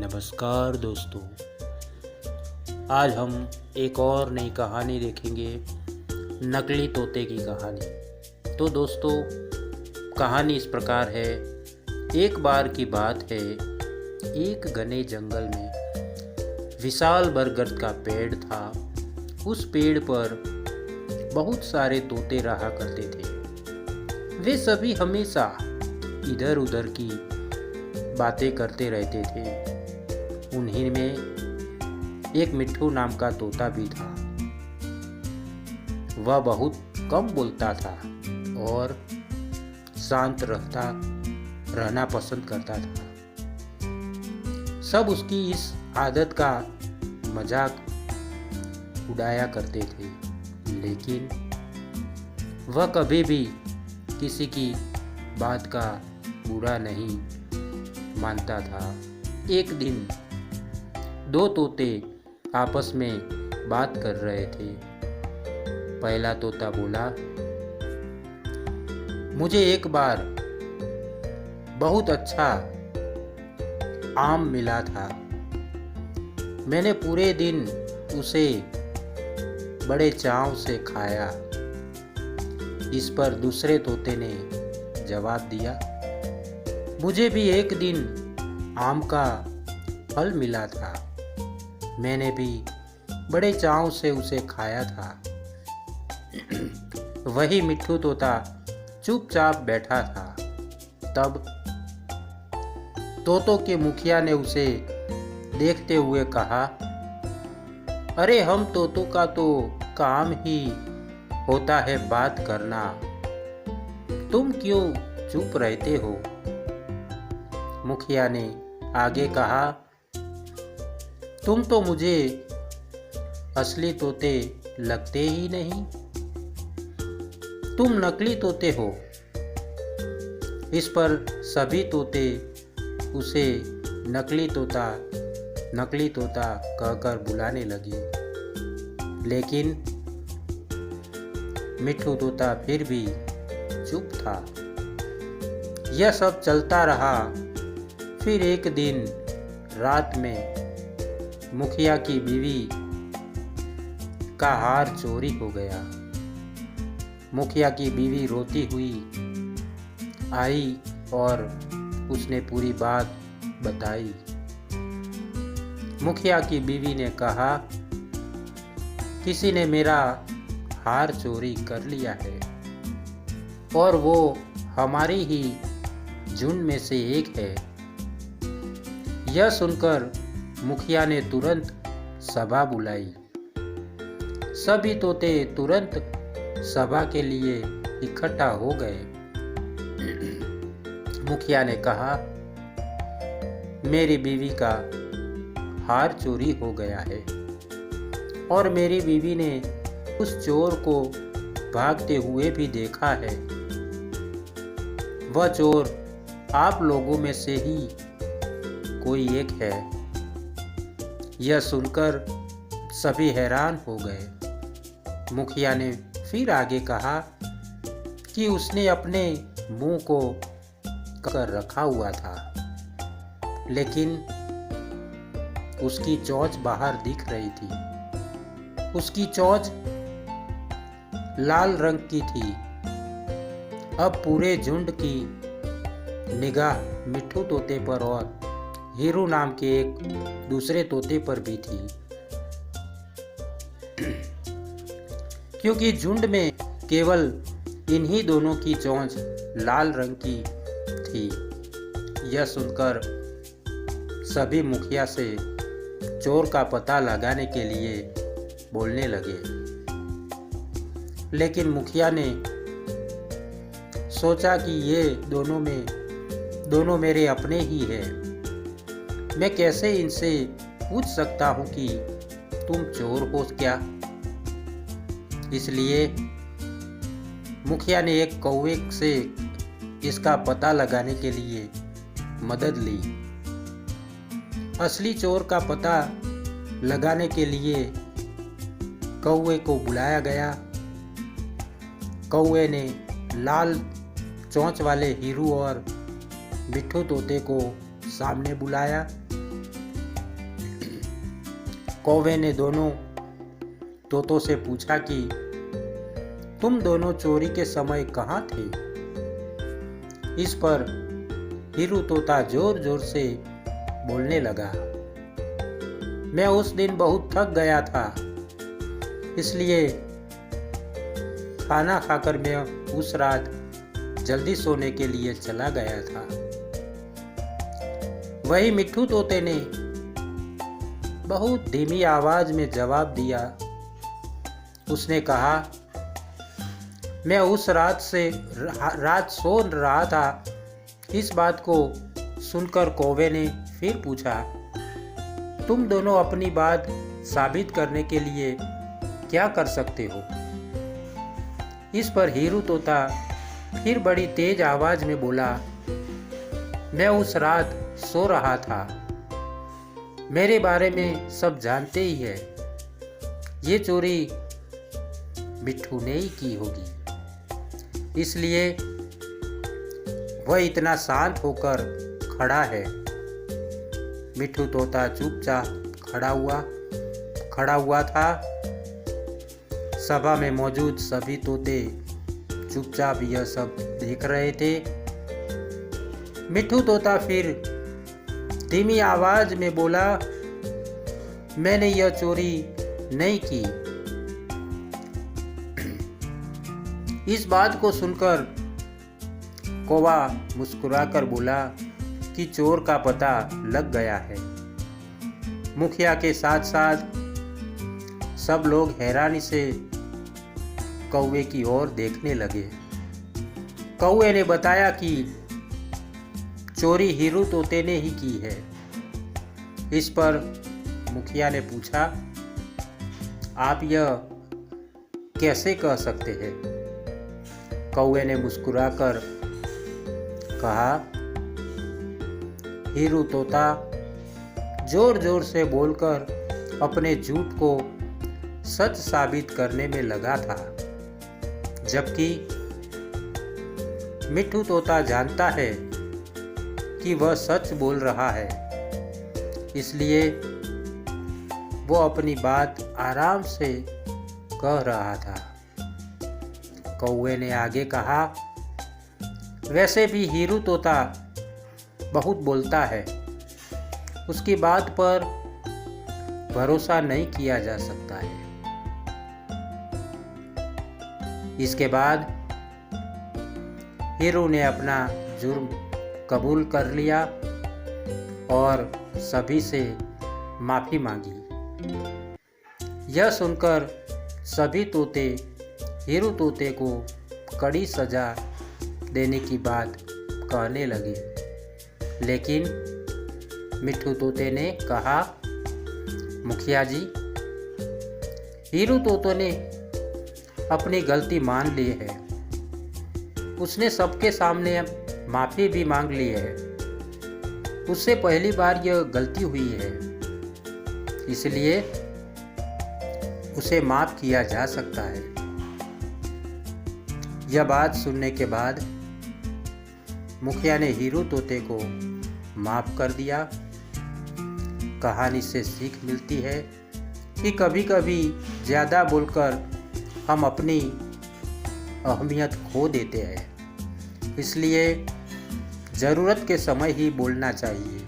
नमस्कार दोस्तों, आज हम एक और नई कहानी देखेंगे, नकली तोते की कहानी। तो दोस्तों, कहानी इस प्रकार है। एक बार की बात है, एक घने जंगल में विशाल बरगद का पेड़ था। उस पेड़ पर बहुत सारे तोते रहा करते थे। वे सभी हमेशा इधर उधर की बातें करते रहते थे। उन्हीं में एक मिट्ठू नाम का तोता भी था। वह बहुत कम बोलता था और शांत रहना पसंद करता था। सब उसकी इस आदत का मजाक उड़ाया करते थे, लेकिन वह कभी भी किसी की बात का बुरा नहीं मानता था। एक दिन दो तोते आपस में बात कर रहे थे। पहला तोता बोला, मुझे एक बार बहुत अच्छा आम मिला था। मैंने पूरे दिन उसे बड़े चाव से खाया। इस पर दूसरे तोते ने जवाब दिया, मुझे भी एक दिन आम का फल मिला था। मैंने भी बड़े चाव से उसे खाया था। वही मिट्ठू तोता चुपचाप बैठा था। तब तोतों के मुखिया ने उसे देखते हुए कहा, अरे हम तोतों का तो काम ही होता है बात करना, तुम क्यों चुप रहते हो? मुखिया ने आगे कहा, तुम तो मुझे असली तोते लगते ही नहीं, तुम नकली तोते हो। इस पर सभी तोते उसे नकली तोता कहकर बुलाने लगे, लेकिन मिट्ठू तोता फिर भी चुप था। यह सब चलता रहा। फिर एक दिन रात में मुखिया की बीवी का हार चोरी हो गया। मुखिया की बीवी रोती हुई आई और उसने पूरी बात बताई। मुखिया की बीवी ने कहा, किसी ने मेरा हार चोरी कर लिया है और वो हमारी ही झुंड में से एक है। यह सुनकर मुखिया ने तुरंत सभा बुलाई। सभी तोते तुरंत सभा के लिए इकट्ठा हो गए। मुखिया ने कहा, मेरी बीवी का हार चोरी हो गया है और मेरी बीवी ने उस चोर को भागते हुए भी देखा है। वह चोर आप लोगों में से ही कोई एक है। यह सुनकर सभी हैरान हो गए। मुखिया ने फिर आगे कहा कि उसने अपने मुंह को कर रखा हुआ था, लेकिन उसकी चोंच बाहर दिख रही थी। उसकी चोंच लाल रंग की थी। अब पूरे झुंड की निगाह मिट्ठू तोते पर और हीरू नाम के एक दूसरे तोते पर भी थी, क्योंकि झुंड में केवल इन्हीं दोनों की चोंच लाल रंग की थी। यह सुनकर सभी मुखिया से चोर का पता लगाने के लिए बोलने लगे, लेकिन मुखिया ने सोचा कि ये दोनों मेरे अपने ही हैं। मैं कैसे इनसे पूछ सकता हूं कि तुम चोर हो क्या? इसलिए मुखिया ने एक कौवे से इसका पता लगाने के लिए मदद ली। असली चोर का पता लगाने के लिए कौवे को बुलाया गया। कौवे ने लाल चोंच वाले हीरू और मिट्ठू तोते को सामने बुलाया। कौवे ने दोनों तोतों से पूछा कि तुम दोनों चोरी के समय कहाँ थे? इस पर हीरू तोता जोर जोर से बोलने लगा, मैं उस दिन बहुत थक गया था, इसलिए खाना खाकर मैं उस रात जल्दी सोने के लिए चला गया था। वही मिट्ठू तोते ने बहुत धीमी आवाज में जवाब दिया। उसने कहा, मैं उस रात सो रहा था। इस बात को सुनकर कौवे ने फिर पूछा, तुम दोनों अपनी बात साबित करने के लिए क्या कर सकते हो? इस पर हीरू तोता फिर बड़ी तेज आवाज में बोला, मैं उस रात सो रहा था। मेरे बारे में सब जानते ही है। ये चोरी मिट्ठू ने ही की होगी, इसलिए वह इतना शांत होकर खड़ा है। मिट्ठू तोता चुपचाप खड़ा हुआ था। सभा में मौजूद सभी तोते चुपचाप यह सब देख रहे थे। मिट्ठू तोता फिर धीमी आवाज में बोला, मैंने यह चोरी नहीं की। इस बात को सुनकर कौवा मुस्कुराकर बोला कि चोर का पता लग गया है। मुखिया के साथ साथ सब लोग हैरानी से कौवे की ओर देखने लगे। कौवे ने बताया कि चोरी हीरू तोते ने ही की है। इस पर मुखिया ने पूछा, आप यह कैसे कह सकते हैं? कौवे ने मुस्कुराकर कहा, हीरू तोता जोर जोर से बोलकर अपने झूठ को सच साबित करने में लगा था, जबकि मिट्ठू तोता जानता है कि वह सच बोल रहा है, इसलिए वो अपनी बात आराम से कह रहा था। कौवे ने आगे कहा, वैसे भी हीरू तोता बहुत बोलता है, उसकी बात पर भरोसा नहीं किया जा सकता है। इसके बाद हीरू ने अपना जुर्म कबूल कर लिया और सभी से माफी मांगी। यह सुनकर सभी तोते हीरू तोते को कड़ी सजा देने की बात कहने लगे, लेकिन मिट्ठू तोते ने कहा, मुखिया जी, हीरू तोते ने अपनी गलती मान ली है। उसने सबके सामने माफी भी मांग ली है। उससे पहली बार यह गलती हुई है, इसलिए उसे माफ किया जा सकता है। यह बात सुनने के बाद मुखिया ने हीरू तोते को माफ कर दिया। कहानी से सीख मिलती है कि कभी कभी ज़्यादा बोलकर हम अपनी अहमियत खो देते हैं, इसलिए ज़रूरत के समय ही बोलना चाहिए।